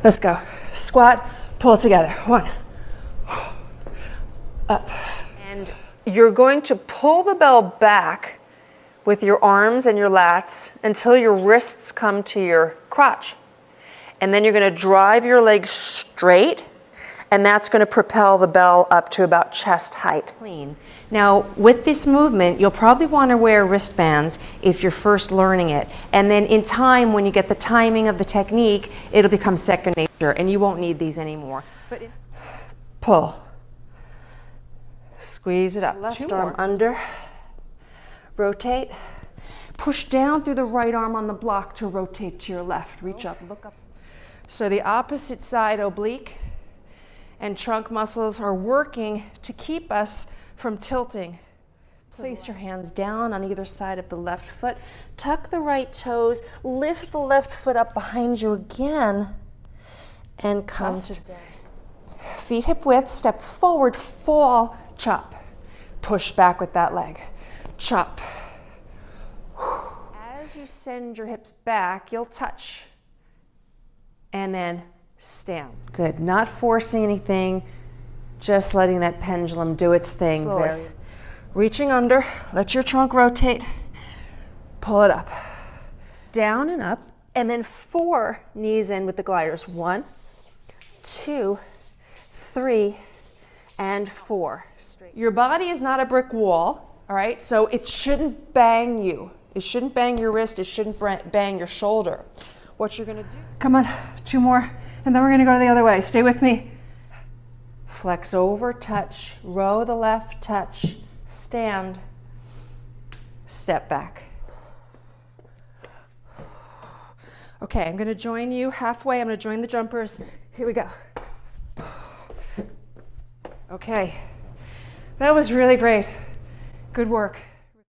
Let's go. Squat, pull together. 1. Up. And you're going to pull the bell back with your arms and your lats until your wrists come to your crotch. And then you're going to drive your legs straight, and that's going to propel the bell up to about chest height. Clean. Now, with this movement, you'll probably want to wear wristbands if you're first learning it. And then in time, when you get the timing of the technique, it'll become second nature, and you won't need these anymore. Pull. Squeeze it up. Left arm under. Rotate. Push down through the right arm on the block to rotate to your left. Reach up, look up. So the opposite side oblique and trunk muscles are working to keep us from tilting. Place your hands down on either side of the left foot. Tuck the right toes. Lift the left foot up behind you again. And come to feet hip width. Step forward, fall, chop. Push back with that leg. Chop. As you send your hips back, you'll touch. And then stand. Good. Not forcing anything, just letting that pendulum do its thing. Slowly. Reaching under, let your trunk rotate, pull it up. Down and up, and then 4 knees in with the gliders. 1, 2, 3, and 4. Your body is not a brick wall, all right? So it shouldn't bang you. It shouldn't bang your wrist. It shouldn't bang your shoulder. What you're gonna do. Come on, 2 more, and then we're gonna go the other way. Stay with me. Flex over, touch, row the left, touch, stand, step back. Okay, I'm gonna join you halfway. I'm gonna join the jumpers. Here we go. Okay, that was really great. Good work.